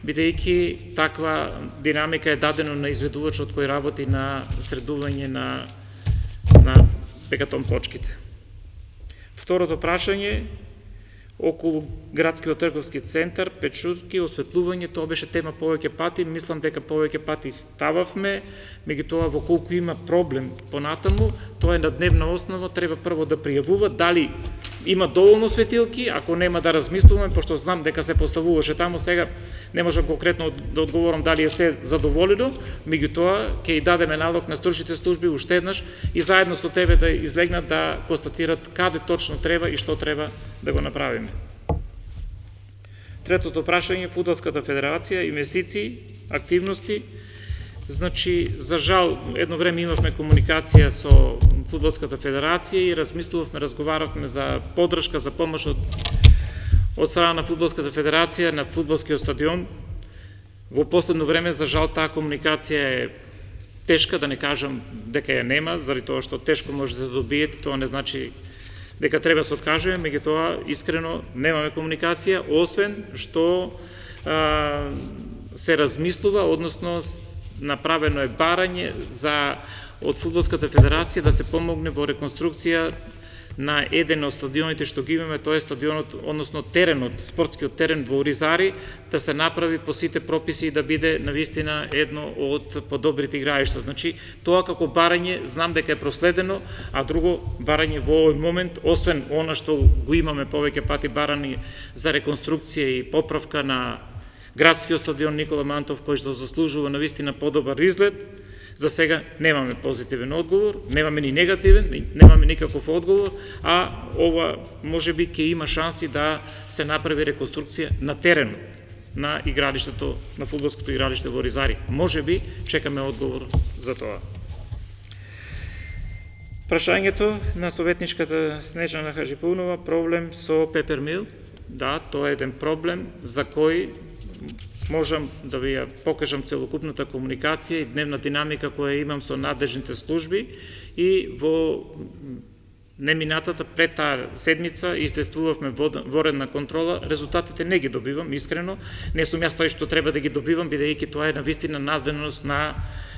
бидејќи таква динамика е дадено на изведувачот кој работи на средување на бекатон плочките. Второто прашање околу градскиот трговски центар, Печурски, осветлување, тоа беше тема повеќе пати, мислам дека повеќе пати стававме, меѓутоа во колку има проблем понатаму, тоа е на дневна основа, треба прво да пријавува, дали има доволно светилки, ако нема да размислуваме, пошто знам дека се поставуваше таму, сега не можам конкретно да одговорам дали е се задоволено, меѓутоа ќе и дадеме налог на стручните служби уште еднаш и заедно со тебе да излегнат да констатират каде точно треба и што треба да го направиме. Третото прашање, Фудбалската федерација, инвестиции, активности. Значи, за жал, едно време имавме комуникација со Фудбалската федерација и разговаравме за поддршка, за помош од страна на Фудбалската федерација на фудбалскиот стадион. Во последно време, за жал, таа комуникација е тешка, да не кажам дека ја нема, заради тоа што тешко можете да добиете, тоа не значи дека треба да се откажеме, меѓутоа искрено немаме комуникација, освен што се размислува, односно направено е барање од Фудбалската федерација да се помогне во реконструкција на еден од стадионите што ги имаме, тоа е стадионот, односно теренот, спортскиот терен во Оризари, да се направи по сите прописи и да биде навистина едно од подобрите играишта. Значи, тоа како барање, знам дека е проследено, а друго барање во овој момент, освен она што го имаме повеќе пати барани за реконструкција и поправка на градскиот стадион Никола Мантов, кој што заслужува навистина подобар изглед, за сега немаме позитивен одговор, немаме ни негативен, немаме никаков одговор, а ова можеби ќе има шанси да се направи реконструкција на теренот на игралиштето, на фудбалското игралиште во Оризари. Можеби чекаме одговор за тоа. Прашањето на советничката Снежана Хаджипунова, проблем со Пепермил. Да, тоа е еден проблем за кој можам да ви ја покажам целокупната комуникација и дневна динамика која имам со надлежните служби и во неминатата пред таа седмица издействувавме воредна контрола, резултатите не ги добивам, искрено, не сум јас тој што треба да ги добивам, бидејќи тоа е навистина надležност на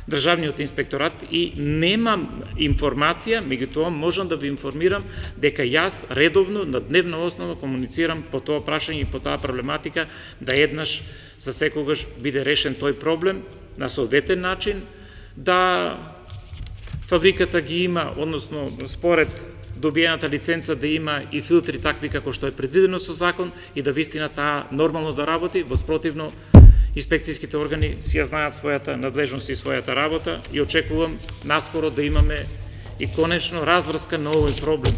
Државниот инспекторат и немам информација, меѓутоа можам да ви информирам дека јас редовно на дневна основа комуницирам по тоа прашање и по таа проблематика да еднаш за секогаш биде решен тој проблем на соодветен начин, да фабриката ги има, односно според добиената лиценца да има и филтри такви како што е предвидено со закон и да вистина таа нормално да работи, воспротивно инспекцијските органи си ја знаат својата надлежност и својата работа и очекувам наскоро да имаме и конечно разврска на овој проблем,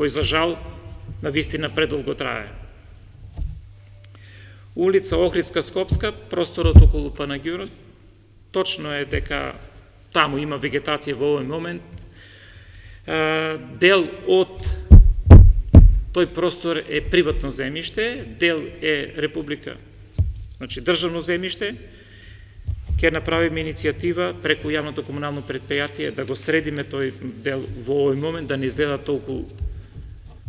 кој за жал на вистина предолго трае. Улица Охридска-Скопска, просторот околу Панагюрот, точно е дека таму има вегетација во овој момент. Дел од тој простор е приватно земјиште, дел е Република, значи државно земјиште. Ќе направиме иницијатива преку јавното комунално предпријатие да го средиме тој дел во овој момент, да не изгледа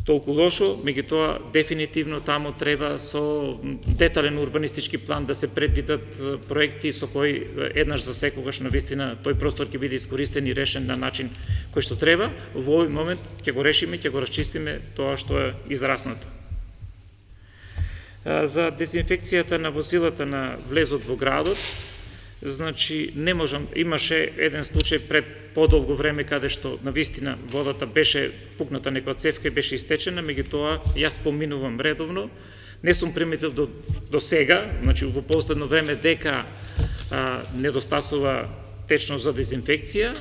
толку лошо, меѓутоа дефинитивно таму треба со детален урбанистички план да се предвидат проекти со кои еднаш за секогаш навистина тој простор ќе биде искористен и решен на начин кој што треба. Во овој момент ќе го решиме, ќе го расчистиме тоа што е израснато. За дезинфекцијата на возилата на влезот во градот, значи не можам, имаше еден случај пред подолго време каде што навистина водата беше пукната некоја цевка и беше истечена, меѓутоа јас поминувам редовно, не сум приметил до сега, значи во последно време дека недостасува течно за дезинфекција,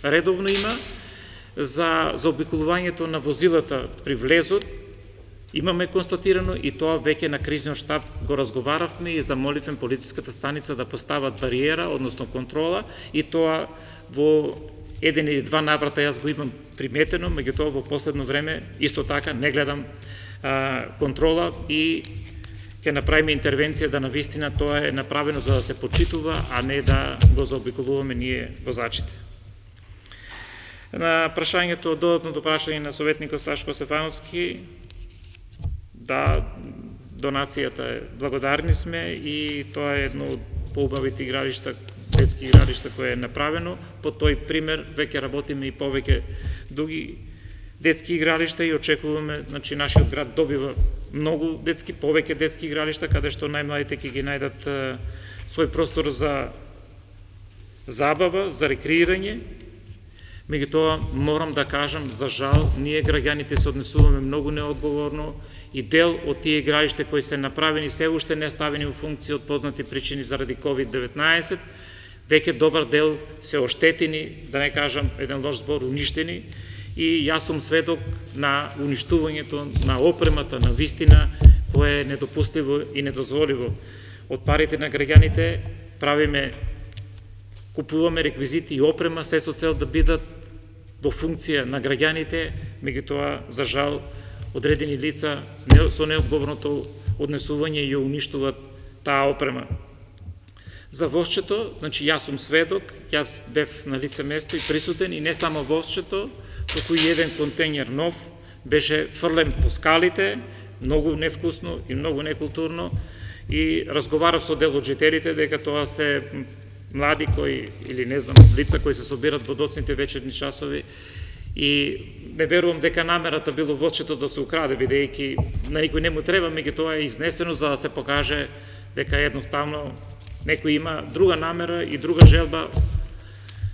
редовно има, за обиколувањето на возилата при влезот, имаме констатирано и тоа веќе на кризниот штаб го разговаравме и замоливме полициската станица да постават бариера, односно контрола, и тоа во еден или два наврата јас го имам приметено, меѓутоа во последно време исто така не гледам контрола и ќе направиме интервенција да навистина тоа е направено за да се почитува, а не да го заобиколуваме ние возачите. На прашањето, додатното прашање на советникот Сашко Стефановски, да, донацијата е, благодарни сме и тоа е едно од поубавите игралишта, детски игралишта кој е направено. По тој пример веќе работиме и повеќе други детски игралишта и очекуваме, значи нашиот град добива многу детски, повеќе детски игралишта, каде што најмладите ќе ги најдат свој простор за забава, за рекреирање. Меѓутоа, морам да кажам, за жал, ние граѓаните се однесуваме многу неодговорно и дел од тие игралишта кои се направени се уште не ставени во функција од познати причини заради COVID-19, веќе добар дел се оштетени, да не кажам еден лош збор, уништени, и јас сум сведок на уништувањето на опремата, на вистина, кое е недопустливо и недозволиво. Од парите на граѓаните правиме, купуваме реквизити и опрема, се со цел да бидат во функција на граѓаните, меѓутоа, за жал, одредени лица со неодговорното однесување ја уништуваат таа опрема. За возчето, значи јас сум сведок, јас бев на лице место и присутен и не само возчето, туку и еден контејнер нов беше фрлен по скалите, многу невкусно и многу некултурно, и разговарав со дел од жителите дека тоа се млади кои, или не знам, лица кои се собират во доцните вечерни часови, и не верувам дека намерата било возчето да се украде, бидејќи на никој не му треба, меѓутоа е изнесено за да се покаже дека едноставно некој има друга намера и друга желба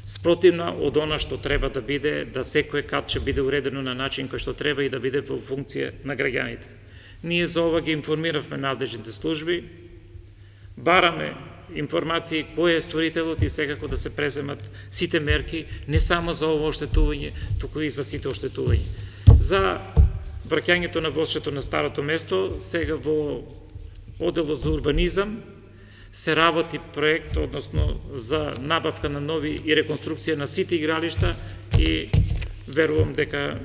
спротивна од она што треба да биде, да секој катче биде уредено на начин кој што треба и да биде во функција на граѓаните. Ние за ова ги информиравме надлежните служби, бараме информации кој е сторителот и секако да се преземат сите мерки, не само за ово оштетување, туку и за сите оштетувања. За враќањето на возчето на старото место, сега во оделот за урбанизам се работи проект, односно за набавка на нови и реконструкција на сите игралишта, и верувам дека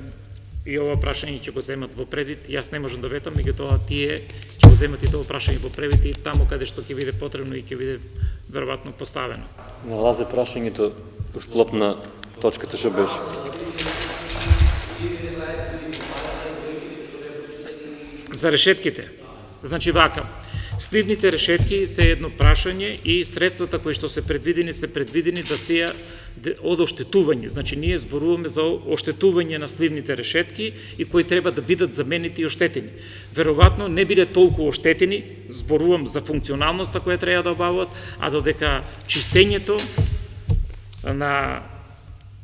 и ова прашање ќе го земат во предвид. Јас не можам да ветам, меѓутоа тие ќе го земат и тоа прашање во предвид и таму каде што ќе биде потребно и ќе биде веројатно поставено. Налазе прашањето у склоп на точката што беше. За решетките, значи вака, сливните решетки се едно прашање и средствата кои што се предвидени да стија од оштетување. Значи ние зборуваме за оштетување на сливните решетки и кои треба да бидат заменети и оштетени. Веројатно не биде толку оштетени, зборувам за функционалноста која треба да обавуват, а додека чистењето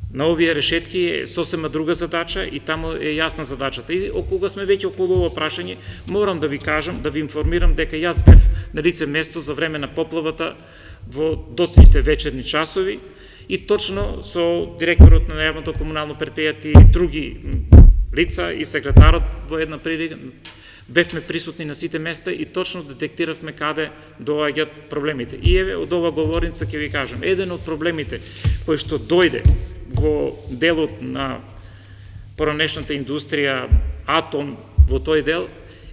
на овие решетки е сосема друга задача и таму е јасна задачата. И кога сме веќе околу ова прашање, морам да ви кажам, да ви информирам дека јас бев на лице место за време на поплавата во доцните вечерни часови и точно со директорот на јавното комунално предпријатие и други лица и секретарот во една прилика бевме присутни на сите места и точно детектиравме каде доаѓаат проблемите. И еве од ова говорница ќе ви кажам, еден од проблемите кој што дојде во делот на поранешната индустрија Атон во тој дел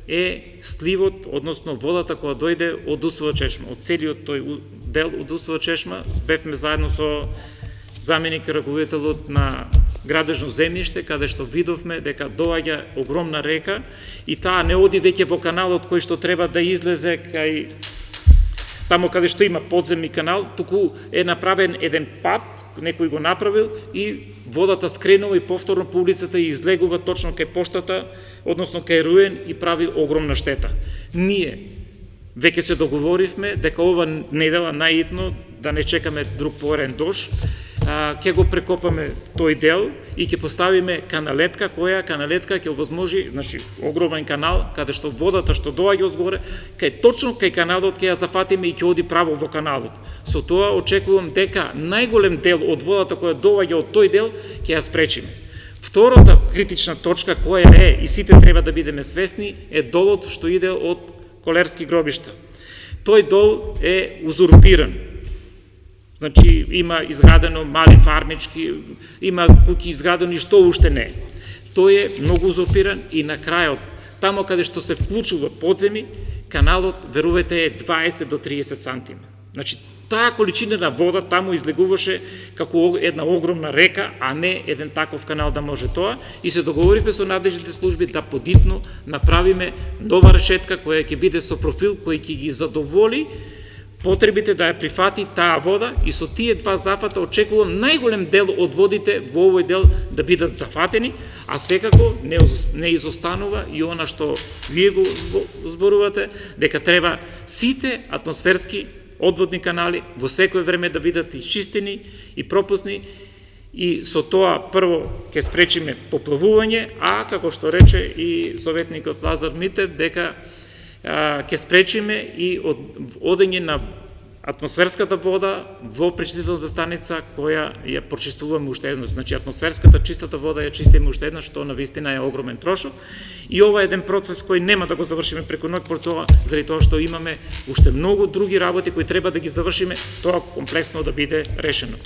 е сливот, односно водата која дојде од Усова чешма. Од целиот тој дел од Усова чешма бевме заедно со заменик раководителот на градежно земјиште, каде што видовме дека доаѓа огромна река и таа не оди веќе во каналот кој што треба да излезе кај таму каде што има подземни канал, туку е направен еден пат, некој го направил и водата скренува и повторно по улицата и излегува точно кај поштата, односно кај Руен и прави огромна штета. Ние веќе се договоривме дека ова недела најитно, да не чекаме друг пореден дош, ќе го прекопаме тој дел и ќе поставиме каналетка, која каналетка ќе овозможи, значи огромен канал, каде што водата што доаѓа одзгоре, точно кај каналот ќе ја зафатиме и ќе оди право во каналот. Со тоа очекувам дека најголем дел од водата која доаѓа од тој дел ќе ја спречиме. Втората критична точка која е и сите треба да бидеме свесни е долот што иде од Колерски гробишта. Тој дол е узурпиран. Значи, има изградено мали фармички, има куќи изградени, што уште не. Тој е многу узурпиран и на крајот, тамо каде што се вклучува подземи, каналот, верувате, е 20 до 30 сантима. Значи, таа количина на вода таму излегуваше како една огромна река, а не еден таков канал да може тоа. И се договоривме со надлежните служби да подитно направиме нова решетка која ќе биде со профил кој ќе ги задоволи потребите да ја прифати таа вода и со тие два зафата очекувам најголем дел од водите во овој дел да бидат зафатени, а секако не изостанува и она што вие го зборувате, дека треба сите атмосферски одводни канали во секој време да бидат исчистени и пропусни и со тоа прво ќе спречиме поплавување, а како што рече и советникот Лазар Митев, дека ќе спречиме и одење на атмосферската вода во пречистителната станица која ја прочистуваме уште еднаш. Значи, атмосферската чистата вода ја чистиме уште еднаш, што навистина е огромен трошок. И ова е еден процес кој нема да го завршиме преку ноќ, заради тоа што имаме уште многу други работи кои треба да ги завршиме, тоа комплексно да биде решено.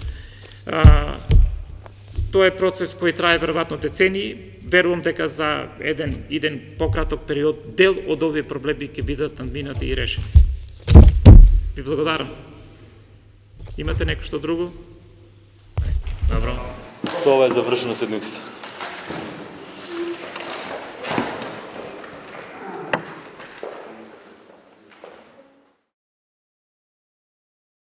Тоа е процес кој трае веројатно децении. Верувам дека за еден пократок период дел од овие проблеми ќе бидат надминати и решени. Ви благодарам. Имате некој што друго? Добро. Со ова е завршена седницата.